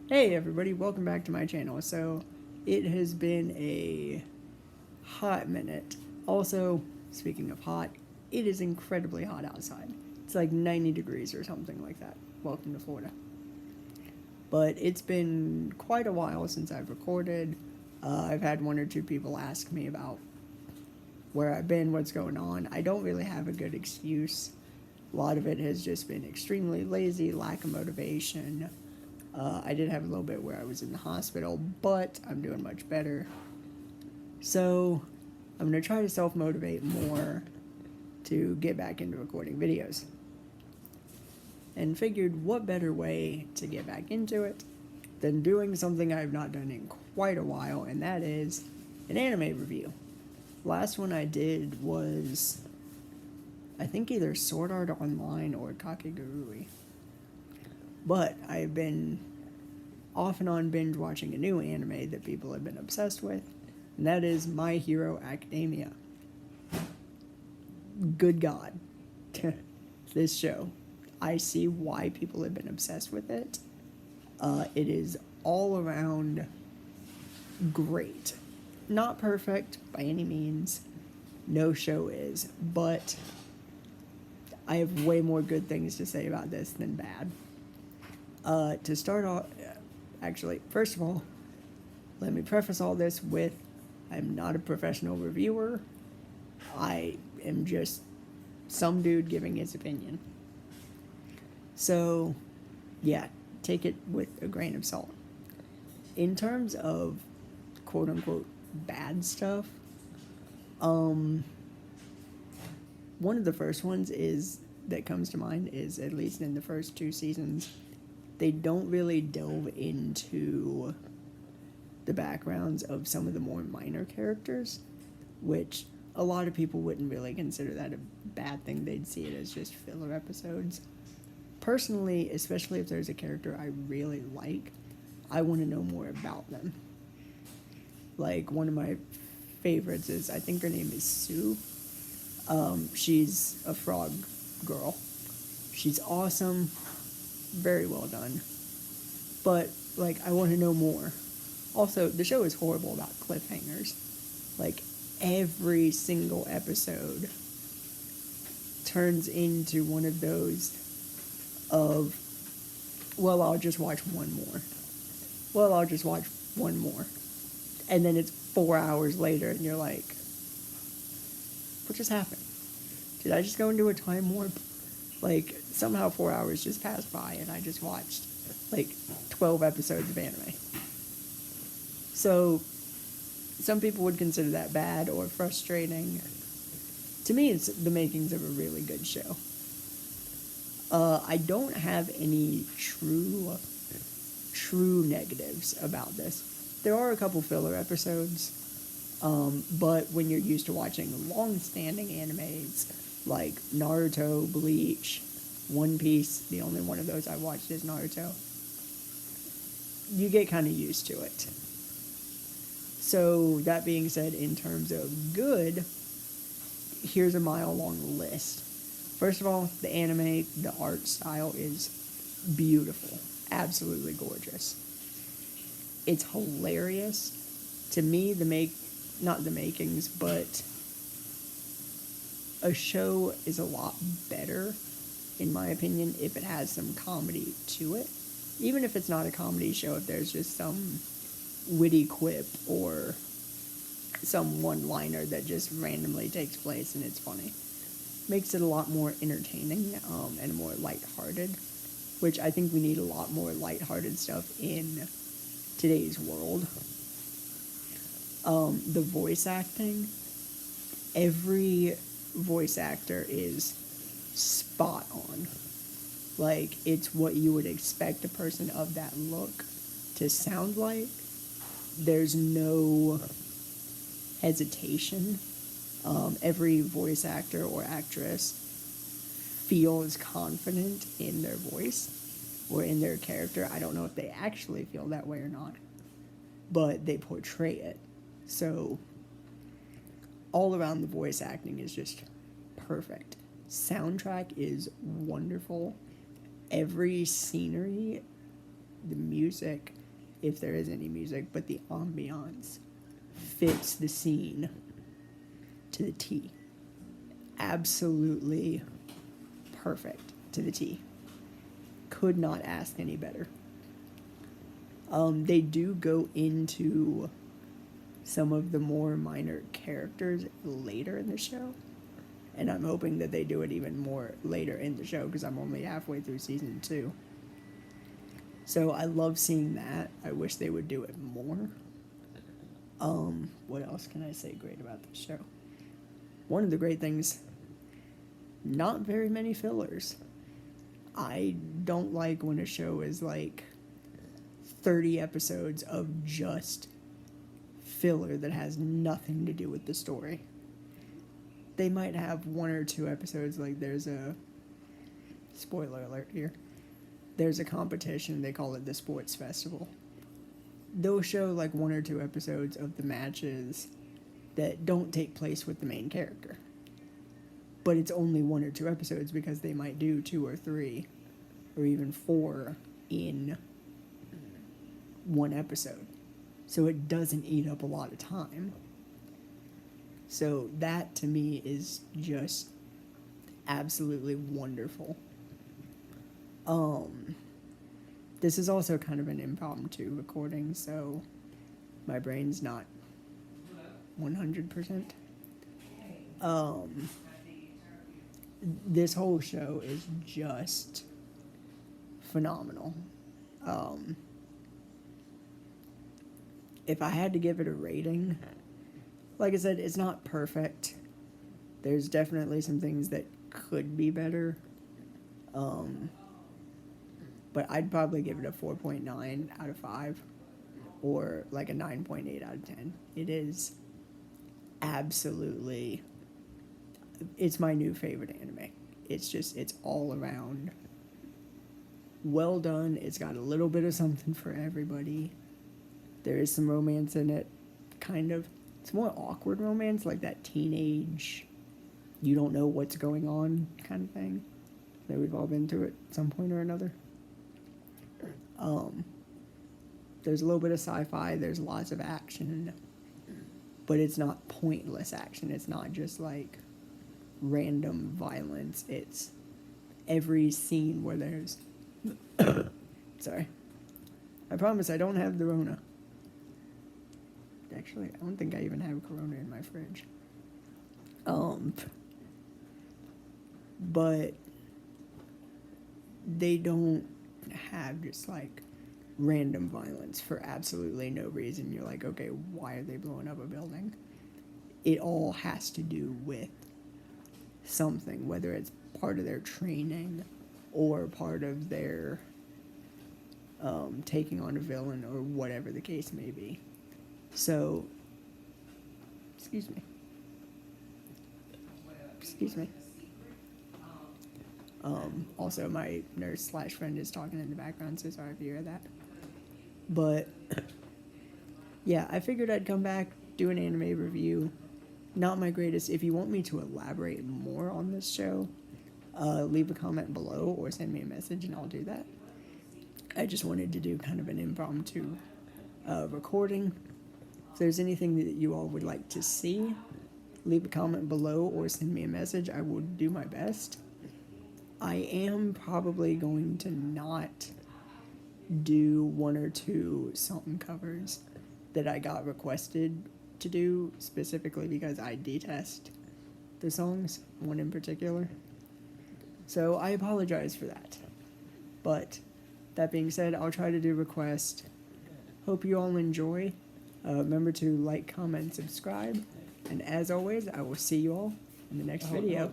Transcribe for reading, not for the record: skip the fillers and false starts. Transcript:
Hey everybody, welcome back to my channel. So, it has been a hot minute. Also, speaking of hot, it is incredibly hot outside. It's like 90 degrees or something like that. Welcome to Florida. But it's been quite a while since I've recorded. I've had one or two people ask me about where I've been, what's going on. I don't really have a good excuse. A lot of it has just been extremely lazy, lack of motivation. I did have a little bit where I was in the hospital, but I'm doing much better. So I'm going to try to self-motivate more to get back into recording videos. And figured what better way to get back into it than doing something I've not done in quite a while, and that is an anime review. Last one I did was, I think, either Sword Art Online or Kakegurui. But I've been off and on binge watching a new anime that people have been obsessed with, and that is My Hero Academia. Good God. This show. I see why people have been obsessed with it. It is all around great. Not perfect by any means. No show is. But I have way more good things to say about this than bad. To start off, actually, first of all, let me preface all this with I'm not a professional reviewer. I am just some dude giving his opinion. So, yeah, take it with a grain of salt. In terms of quote unquote bad stuff, one of the first ones that comes to mind is, at least in the first two seasons, they don't really delve into the backgrounds of some of the more minor characters, which a lot of people wouldn't really consider that a bad thing. They'd see it as just filler episodes. Personally, especially if there's a character I really like, I want to know more about them. Like, one of my favorites is, I think her name is Sue. She's a frog girl. She's awesome. Very well done. But, like, I want to know more. Also, the show is horrible about cliffhangers. Like, every single episode turns into one of those of, well, I'll just watch one more. Well, I'll just watch one more. And then it's 4 hours later, and you're like, what just happened? Did I just go into a time warp? Like, somehow 4 hours just passed by, and I just watched, like, 12 episodes of anime. So, some people would consider that bad or frustrating. To me, it's the makings of a really good show. I don't have any true negatives about this. There are a couple filler episodes, but when you're used to watching long-standing animes like Naruto, Bleach, One Piece, the only one of those I watched is Naruto, you get kind of used to it. So, that being said, in terms of good, here's a mile-long list. First of all, the anime, the art style is beautiful. Absolutely gorgeous. It's hilarious. To me, not the makings, but a show is a lot better, in my opinion, if it has some comedy to it. Even if it's not a comedy show, if there's just some witty quip or some one-liner that just randomly takes place and it's funny. Makes it a lot more entertaining and more lighthearted, which I think we need a lot more lighthearted stuff in today's world. The voice acting, every voice actor is spot on. Like, it's what you would expect a person of that look to sound like. There's no hesitation. Every voice actor or actress feels confident in their voice or in their character. I don't know if they actually feel that way or not, but they portray it. So, all around, the voice acting is just perfect. Soundtrack is wonderful. Every scenery, the music, if there is any music, but the ambiance fits the scene to the T. Absolutely perfect to the T. Could not ask any better. They do go into some of the more minor characters later in the show, and I'm hoping that they do it even more later in the show because I'm only halfway through season 2. So I love seeing that. I wish they would do it more. What else can I say great about this show? One of the great things, not very many fillers. I don't like when a show is like 30 episodes of just filler that has nothing to do with the story. They might have 1 or 2 episodes, like there's a spoiler alert here. There's a competition, they call it the sports festival. They'll show like 1 or 2 episodes of the matches that don't take place with the main character. But it's only 1 or 2 episodes because they might do 2 or 3 or even 4 in one episode. So it doesn't eat up a lot of time. So that to me is just absolutely wonderful. This is also kind of an impromptu recording, so my brain's not 100%. This whole show is just phenomenal. If I had to give it a rating, like I said, it's not perfect. There's definitely some things that could be better. But I'd probably give it a 4.9 out of 5 or like a 9.8 out of 10. It is absolutely, it's my new favorite anime. It's all around well done. It's got a little bit of something for everybody. There is some romance in it, kind of. It's more awkward romance, like that teenage, you don't know what's going on kind of thing that we've all been through at some point or another. There's a little bit of sci-fi, there's lots of action, but it's not pointless action. It's not just like random violence. It's every scene where there's sorry, I promise I don't have the Rona. Actually, I don't think I even have Corona in my fridge. But they don't have just like random violence for absolutely no reason. You're like, okay, why are they blowing up a building? It all has to do with something, whether it's part of their training or part of their taking on a villain or whatever the case may be. So, excuse me. Also, my nurse/friend is talking in the background, so sorry if you hear that. But, yeah, I figured I'd come back, do an anime review. Not my greatest. If you want me to elaborate more on this show, leave a comment below or send me a message and I'll do that. I just wanted to do kind of an impromptu recording. If there's anything that you all would like to see, leave a comment below or send me a message. I will do my best. I am probably going to not do 1 or 2 song covers that I got requested to do, specifically because I detest the songs, one in particular. So I apologize for that. But that being said, I'll try to do requests. Hope you all enjoy. Remember to like, comment, subscribe. And as always, I will see you all in the next video.